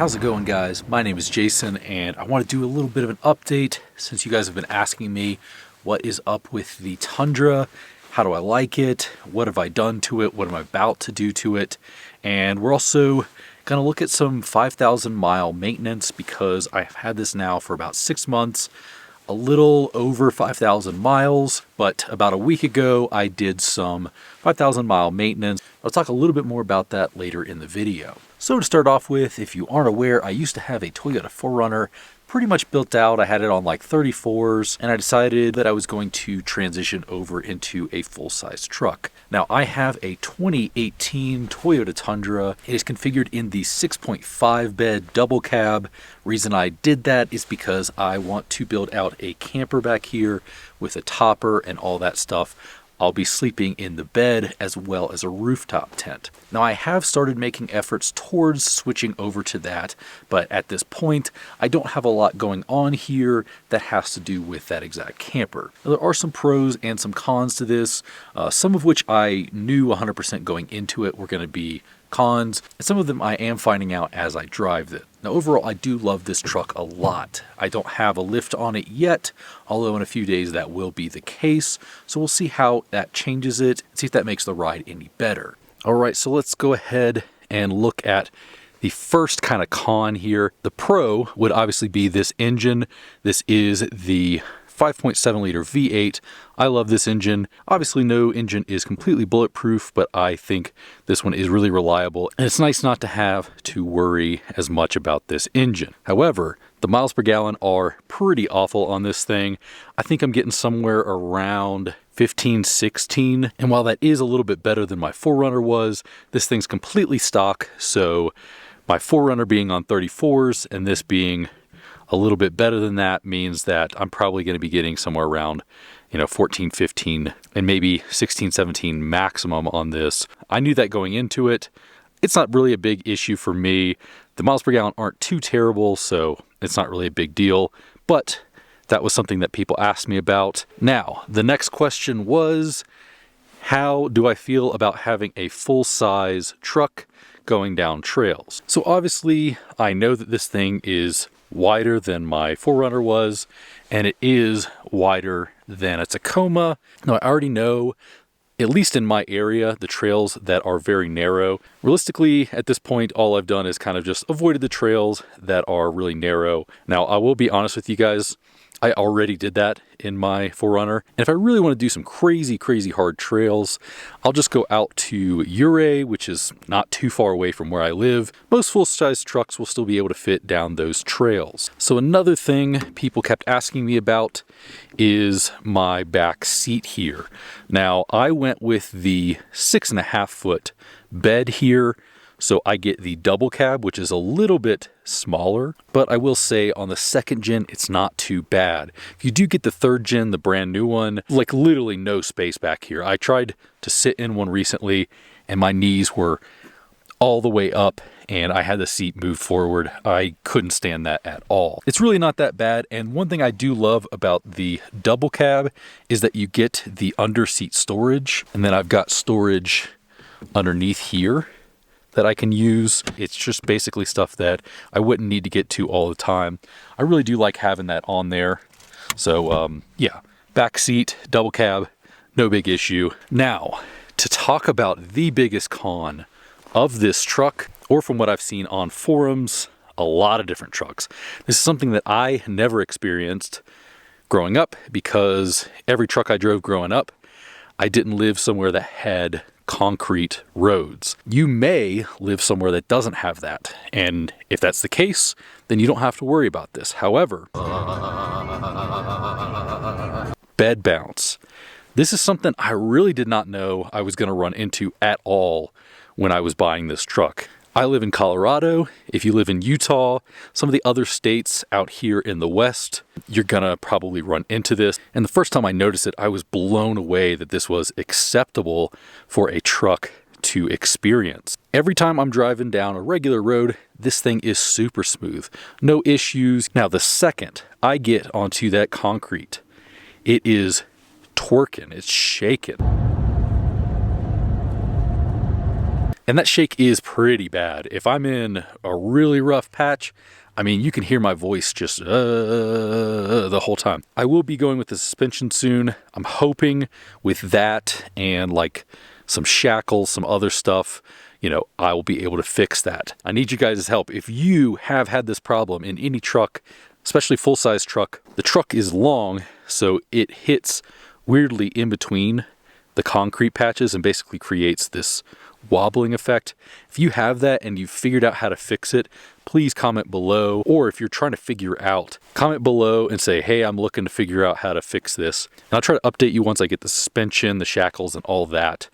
How's it going, guys? My name is Jason, and I want to do a little bit of an update since you guys have been asking me what is up with the Tundra, how do I like it, what have I done to it, what am I about to do to it, and we're also going to look at some 5,000 mile maintenance because I've had this now for about 6 months, a little over 5,000 miles, but about a week ago I did some 5,000 mile maintenance. I'll talk a little bit more about that later in the video. So to start off with, if you aren't aware, I used to have a Toyota 4Runner pretty much built out. I had it on like 34s, and I decided that I was going to transition over into a full-size truck. Now I have a 2018 Toyota Tundra. It is configured in the 6.5 bed double cab. Reason I did that is because I want to build out a camper back here with a topper and all that stuff. I'll be sleeping in the bed as well as a rooftop tent. Now I have started making efforts towards switching over to that, but at this point I don't have a lot going on here that has to do with that exact camper. Now, there are some pros and some cons to this, some of which I knew 100% going into it were going to be cons, and some of them I am finding out as I drive it. Now overall, I do love this truck a lot. I don't have a lift on it yet, although in a few days that will be the case. So we'll see how that changes it, see if that makes the ride any better. All right, so let's go ahead and look at the first kind of con here. The pro would obviously be this engine. This is the 5.7 liter V8. I love this engine. Obviously no engine is completely bulletproof, but I think this one is really reliable, and it's nice not to have to worry as much about this engine. However, the miles per gallon are pretty awful on this thing. I think I'm getting somewhere around 15, 16. And while that is a little bit better than my 4Runner was, this thing's completely stock. So my 4Runner being on 34s and this being a little bit better than that means that I'm probably going to be getting somewhere around, 14, 15, and maybe 16, 17 maximum on this. I knew that going into it. It's not really a big issue for me. The miles per gallon aren't too terrible, so it's not really a big deal, but that was something that people asked me about. Now, the next question was, how do I feel about having a full-size truck going down trails? So obviously, I know that this thing is wider than my 4Runner was, and it is wider than a Tacoma. Now, I already know, at least in my area, the trails that are very narrow. Realistically, at this point, all I've done is kind of just avoided the trails that are really narrow. Now, I will be honest with you guys, I already did that in my 4Runner. And if I really want to do some crazy, crazy hard trails, I'll just go out to Ouray, which is not too far away from where I live. Most full-size trucks will still be able to fit down those trails. So another thing people kept asking me about is my back seat here. Now, I went with the 6.5 foot bed here. So I get the double cab, which is a little bit smaller, but I will say on the second gen, it's not too bad. If you do get the third gen, the brand new one, like literally no space back here. I tried to sit in one recently and my knees were all the way up and I had the seat move forward. I couldn't stand that at all. It's really not that bad. And one thing I do love about the double cab is that you get the under seat storage, and then I've got storage underneath here that I can use. It's just basically stuff that I wouldn't need to get to all the time. I really do like having that on there. So yeah, back seat, double cab, no big issue. Now, to talk about the biggest con of this truck, or from what I've seen on forums, a lot of different trucks. This is something that I never experienced growing up because every truck I drove growing up, I didn't live somewhere that had concrete roads. You may live somewhere that doesn't have that, and if that's the case, then you don't have to worry about this. However, bed bounce. This is something I really did not know I was going to run into at all when I was buying this truck. I live in Colorado. If you live in Utah, some of the other states out here in the West, you're gonna probably run into this. And the first time I noticed it, I was blown away that this was acceptable for a truck to experience. Every time I'm driving down a regular road, this thing is super smooth, no issues. Now, the second I get onto that concrete, it is twerking, it's shaking. And that shake is pretty bad. If I'm in a really rough patch, I mean, you can hear my voice just the whole time. I will be going with the suspension soon. I'm hoping with that and like some shackles, some other stuff, you know, I will be able to fix that. I need you guys' help. If you have had this problem in any truck, especially full-size truck, the truck is long, so it hits weirdly in between the concrete patches and basically creates this wobbling effect. If you have that and you've figured out how to fix it, please comment below. Or if you're trying to figure out, comment below and say, hey, I'm looking to figure out how to fix this. And I'll try to update you once I get the suspension, the shackles, and all that.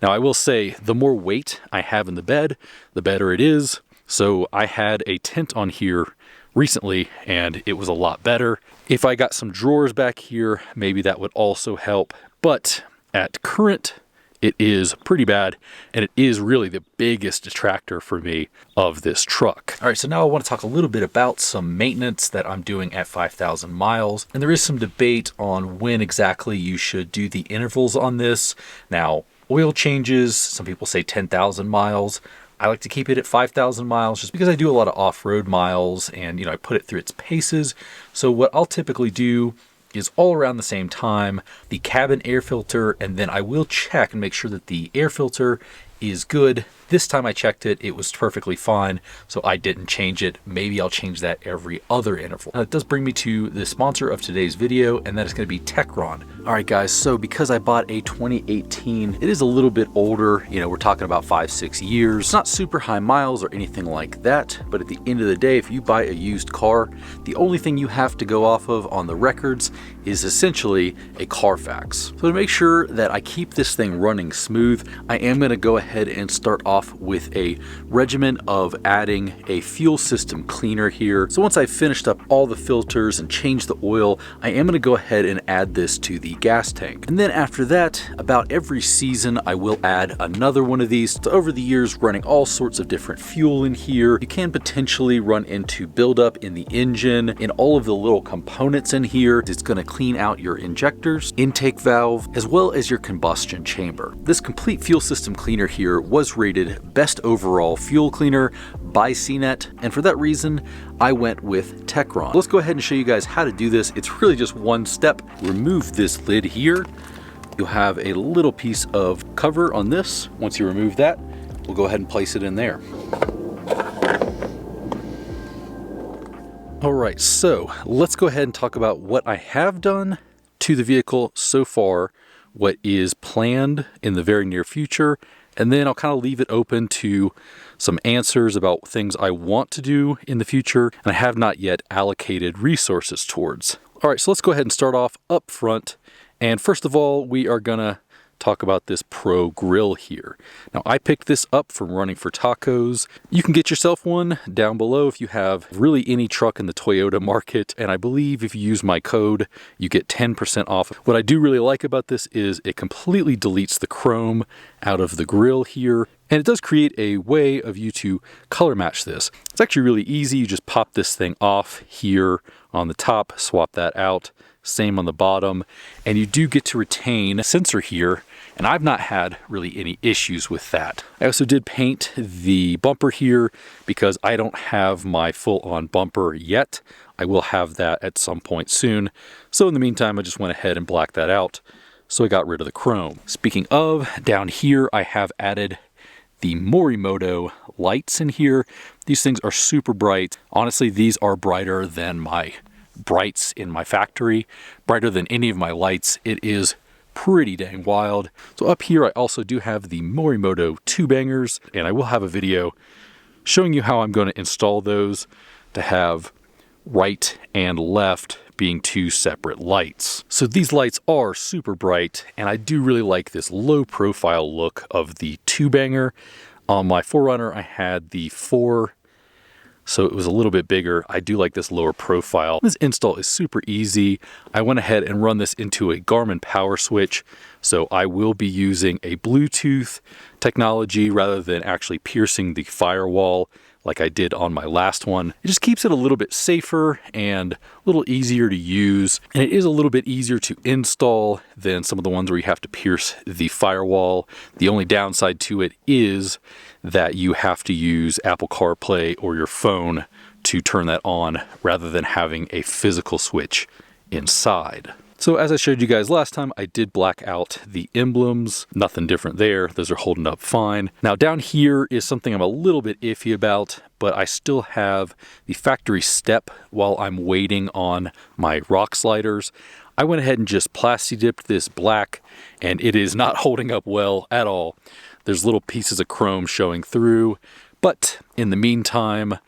Now, I will say the more weight I have in the bed, the better it is. So I had a tent on here recently and it was a lot better. If I got some drawers back here, maybe that would also help. But at current, it is pretty bad, and it is really the biggest detractor for me of this truck. All right, so now I want to talk a little bit about some maintenance that I'm doing at 5,000 miles. And there is some debate on when exactly you should do the intervals on this. Now, oil changes, some people say 10,000 miles. I like to keep it at 5,000 miles just because I do a lot of off-road miles and, you know, I put it through its paces. So what I'll typically do is all around the same time, the cabin air filter, and then I will check and make sure that the air filter is good. This time I checked it, it was perfectly fine, so I didn't change it. Maybe I'll change that every other interval. Now, it does bring me to the sponsor of today's video, and that is going to be Techron. All right, guys, so because I bought a 2018, it is a little bit older. You know, we're talking about 5-6 years. It's not super high miles or anything like that, but at the end of the day, if you buy a used car, the only thing you have to go off of on the records is essentially a Carfax. So to make sure that I keep this thing running smooth, I am going to go ahead and start off with a regimen of adding a fuel system cleaner here. So once I've finished up all the filters and changed the oil, I am going to go ahead and add this to the gas tank. And then after that, about every season, I will add another one of these. So over the years, running all sorts of different fuel in here, you can potentially run into buildup in the engine, in all of the little components in here. It's going to clean out your injectors, intake valve, as well as your combustion chamber. This complete fuel system cleaner here was rated best overall fuel cleaner by CNET, and for that reason I went with Techron. Let's go ahead and show you guys how to do this. It's really just one step. Remove this lid here. You'll have a little piece of cover on this. Once you remove that, we'll go ahead and place it in there. All right, so let's go ahead and talk about what I have done to the vehicle so far, what is planned in the very near future, and then I'll kind of leave it open to some answers about things I want to do in the future and I have not yet allocated resources towards. All right, so let's go ahead and start off up front. And first of all, we are gonna talk about this Pro grill here. Now, I picked this up from Running for Tacos. You can get yourself one down below if you have really any truck in the Toyota market, and I believe if you use my code, you get 10% off. What I do really like about this is it completely deletes the chrome out of the grill here, and it does create a way of you to color match this. It's actually really easy. You just pop this thing off here on the top, swap that out. Same on the bottom, and you do get to retain a sensor here, and I've not had really any issues with that. I also did paint the bumper here because I don't have my full-on bumper yet. I will have that at some point soon. So in the meantime, I just went ahead and blacked that out. So I got rid of the chrome. Speaking of, down here I have added the Morimoto lights in here. These things are super bright. Honestly, these are brighter than my brights in my factory, brighter than any of my lights. It is pretty dang wild. So up here I also do have the Morimoto 2-bangers, and I will have a video showing you how I'm going to install those to have right and left being two separate lights. So these lights are super bright, and I do really like this low profile look of the 2-banger. On my 4Runner I had the 4, so it was a little bit bigger. I do like this lower profile. This install is super easy. I went ahead and run this into a Garmin power switch. So I will be using a Bluetooth technology rather than actually piercing the firewall like I did on my last one. It just keeps it a little bit safer and a little easier to use. And it is a little bit easier to install than some of the ones where you have to pierce the firewall. The only downside to it is that you have to use Apple CarPlay or your phone to turn that on rather than having a physical switch inside. So as I showed you guys last time, I did black out the emblems. Nothing different there. Those are holding up fine. Now down here is something I'm a little bit iffy about, but I still have the factory step while I'm waiting on my rock sliders. I went ahead and just plasti dipped this black, and it is not holding up well at all. There's little pieces of chrome showing through, but in the meantime,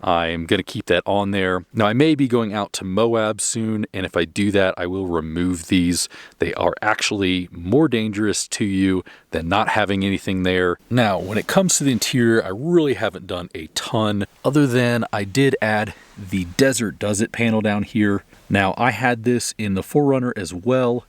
I'm going to keep that on there. Now I may be going out to Moab soon, and if I do that, I will remove these. They are actually more dangerous to you than not having anything there. Now, when it comes to the interior, I really haven't done a ton, other than I did add the Desert Does It panel down here. Now, I had this in the 4Runner as well,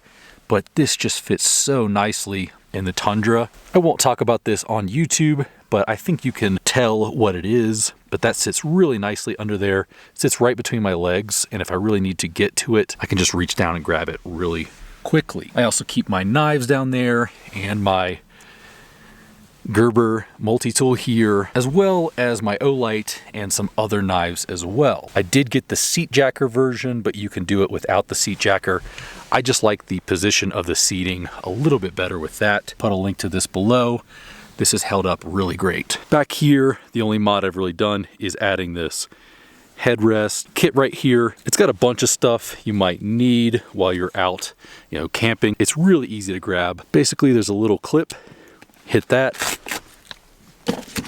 but this just fits so nicely in the Tundra. I won't talk about this on YouTube, but I think you can tell what it is. But that sits really nicely under there. It sits right between my legs, and if I really need to get to it, I can just reach down and grab it really quickly. I also keep my knives down there and my Gerber multi-tool here, as well as my Olight and some other knives as well. I did get the seat jacker version, but you can do it without the seat jacker. I just like the position of the seating a little bit better with that. Put a link to this below. This has held up really great. Back here, the only mod I've really done is adding this headrest kit right here. It's got a bunch of stuff you might need while you're out, camping. It's really easy to grab. Basically, there's a little clip, hit that,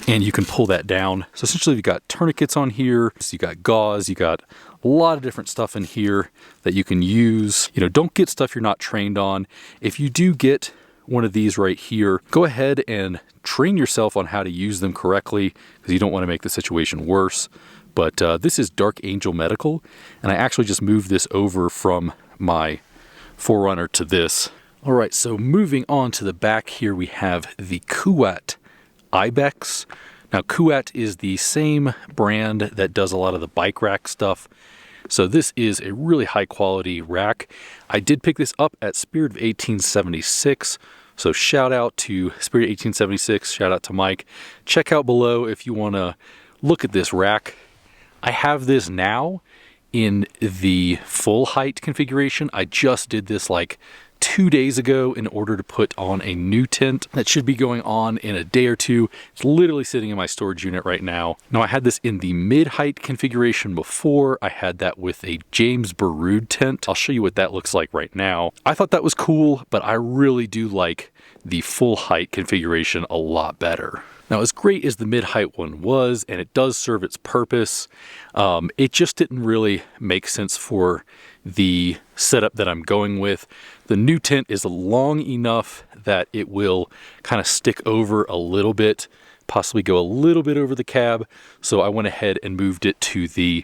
and you can pull that down. So essentially, you've got tourniquets on here, so you got gauze, you got a lot of different stuff in here that you can use. Don't get stuff you're not trained on. If you do get one of these right here, go ahead and train yourself on how to use them correctly, because you don't want to make the situation worse. But this is Dark Angel Medical, and I actually just moved this over from my 4Runner to this. All right, so moving on to the back here, we have the Kuat Ibex. Now Kuat is the same brand that does a lot of the bike rack stuff. So this is a really high quality rack. I did pick this up at Spirit of 1876. So shout out to Spirit 1876, shout out to Mike. Check out below if you want to look at this rack. I have this now in the full height configuration. I just did this like 2 days ago in order to put on a new tent that should be going on in a day or two. It's literally sitting in my storage unit right now. Now I had this in the mid-height configuration before. I had that with a James Baroud tent. I'll show you what that looks like right now. I thought that was cool, but I really do like the full height configuration a lot better. Now, as great as the mid-height one was, and it does serve its purpose, it just didn't really make sense for the setup that I'm going with. The new tent is long enough that it will kind of stick over a little bit, possibly go a little bit over the cab. So I went ahead and moved it to the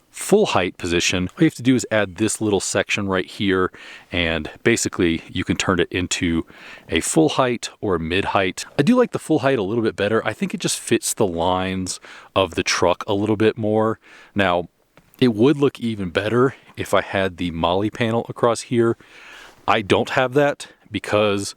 full height position. All you have to do is add this little section right here, and basically you can turn it into a full height or a mid height. I do like the full height a little bit better. I think it just fits the lines of the truck a little bit more. Now, it would look even better if I had the Molly panel across here. I don't have that because,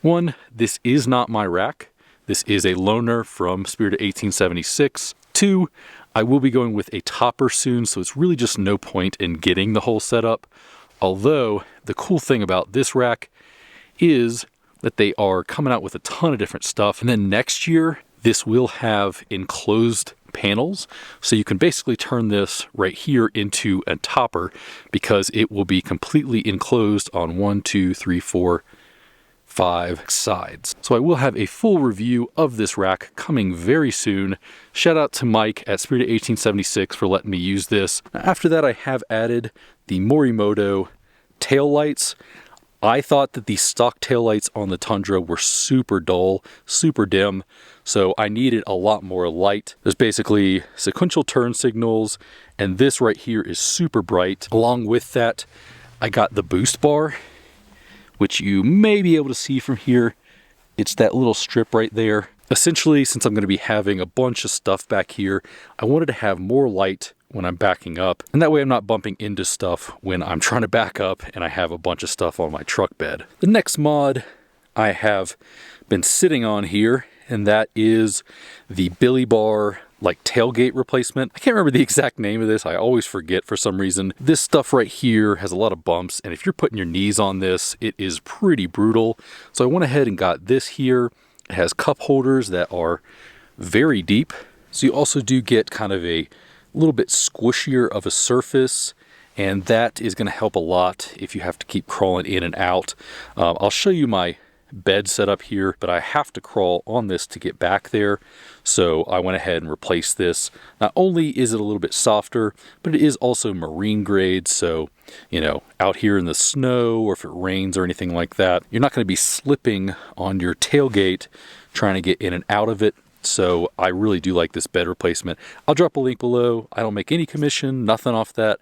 one, this is not my rack. This is a loaner from Spirit of 1876. Two, I will be going with a topper soon, so it's really just no point in getting the whole setup. Although, the cool thing about this rack is that they are coming out with a ton of different stuff. And then next year, this will have enclosed panels. So you can basically turn this right here into a topper because it will be completely enclosed on 1, 2, 3, 4, 5 sides. So I will have a full review of this rack coming very soon. Shout out to Mike at Spirit of 1876 for letting me use this. Now, after that, I have added the Morimoto tail lights. I thought that the stock taillights on the Tundra were super dull, super dim, so I needed a lot more light. There's basically sequential turn signals, and this right here is super bright. Along with that, I got the boost bar, which you may be able to see from here. It's that little strip right there. Essentially, since I'm going to be having a bunch of stuff back here, I wanted to have more light when I'm backing up, and that way I'm not bumping into stuff when I'm trying to back up and I have a bunch of stuff on my truck bed. The next mod I have been sitting on here, and that is the Billy Bar like tailgate replacement. I can't remember the exact name of this. I always forget for some reason. This stuff right here has a lot of bumps, and if you're putting your knees on this, it is pretty brutal. So I went ahead and got this here. It has cup holders that are very deep. So you also do get kind of a little bit squishier of a surface, and that is going to help a lot if you have to keep crawling in and out. I'll show you my bed setup here, but I have to crawl on this to get back there. So I went ahead and replaced this. Not only is it a little bit softer, but it is also marine grade. So, you know, out here in the snow or if it rains or anything like that, you're not going to be slipping on your tailgate trying to get in and out of it. So I really do like this bed replacement. I'll drop a link below. I don't make any commission, nothing off that.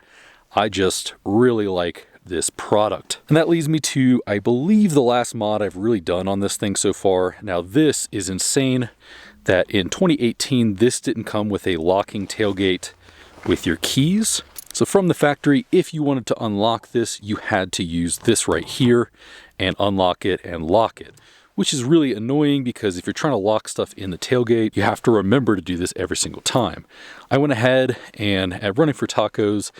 I just really like this product. And that leads me to, I believe, the last mod I've really done on this thing so far. Now this is insane that in 2018, this didn't come with a locking tailgate with your keys. So from the factory, if you wanted to unlock this, you had to use this right here and unlock it and lock it, which is really annoying because if you're trying to lock stuff in the tailgate, you have to remember to do this every single time. I went ahead and at Running for Tacos,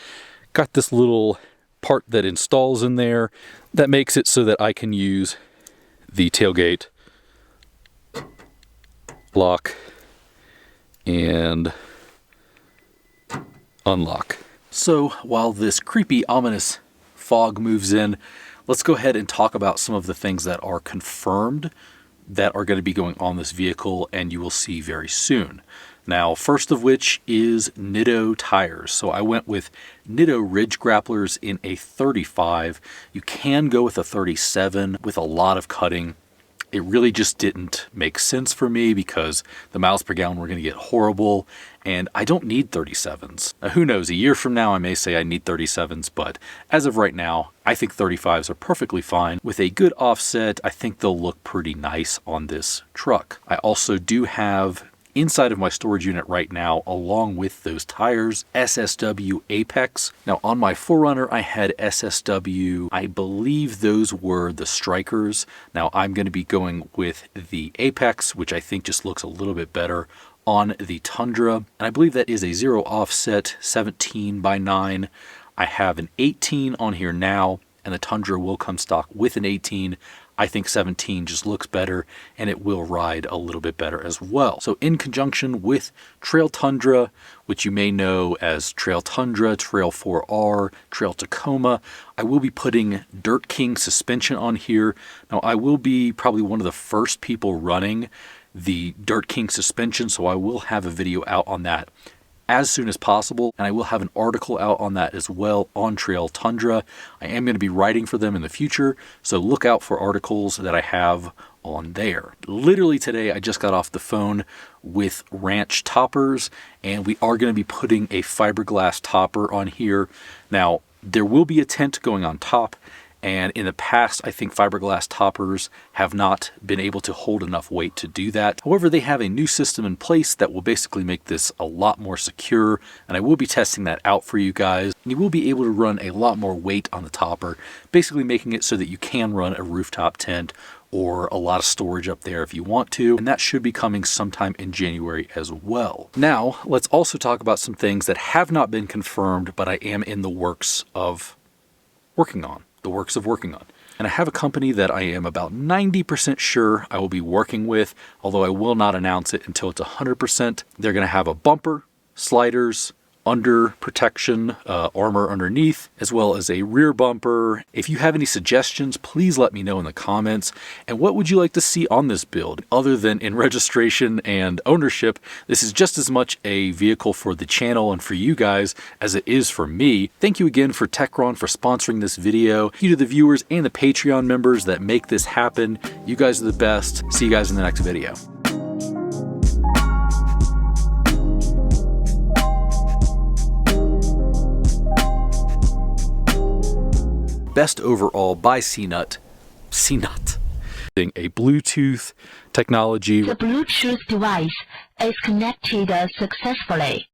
got this little part that installs in there that makes it so that I can use the tailgate lock and unlock. So while this creepy, ominous fog moves in, let's go ahead and talk about some of the things that are confirmed that are going to be going on this vehicle and you will see very soon. Now, first of which is Nitto tires. So I went with Nitto Ridge Grapplers in a 35. You can go with a 37 with a lot of cutting. It really just didn't make sense for me because the miles per gallon were going to get horrible, and I don't need 37s. Now, who knows, a year from now I may say I need 37s, but as of right now, I think 35s are perfectly fine. With a good offset, I think they'll look pretty nice on this truck. I also do have inside of my storage unit right now, along with those tires, SSW Apex. Now on my 4Runner, I had SSW, I believe those were the Strikers. Now I'm going to be going with the Apex, which I think just looks a little bit better on the Tundra. And I believe that is a zero offset 17x9. I have an 18 on here now, and the Tundra will come stock with an 18. I think 17 just looks better and it will ride a little bit better as well. So in conjunction with Trail Tundra, which you may know as Trail Tundra, Trail 4R, Trail Tacoma, I will be putting Dirt King suspension on here. Now I will be probably one of the first people running the Dirt King suspension, so I will have a video out on that as soon as possible, and I will have an article out on that as well on Trail Tundra. I am going to be writing for them in the future, so look out for articles that I have on there. Literally today I just got off the phone with Ranch Toppers, and we are going to be putting a fiberglass topper on here. Now there will be a tent going on top, and in the past, I think fiberglass toppers have not been able to hold enough weight to do that. However, they have a new system in place that will basically make this a lot more secure, and I will be testing that out for you guys. You will be able to run a lot more weight on the topper, basically making it so that you can run a rooftop tent or a lot of storage up there if you want to, and that should be coming sometime in January as well. Now, let's also talk about some things that have not been confirmed, but I am in the works of working on. And I have a company that I am about 90% sure I will be working with, although I will not announce it until it's 100%. They're going to have a bumper, sliders, under protection, armor underneath, as well as a rear bumper. If you have any suggestions, please let me know in the comments. And what would you like to see on this build? Other than in registration and ownership, this is just as much a vehicle for the channel and for you guys as it is for me. Thank you again for Techron for sponsoring this video. Thank you to the viewers and the Patreon members that make this happen. You guys are the best. See you guys in the next video. Best overall by CNUT. a Bluetooth technology. The Bluetooth device is connected successfully.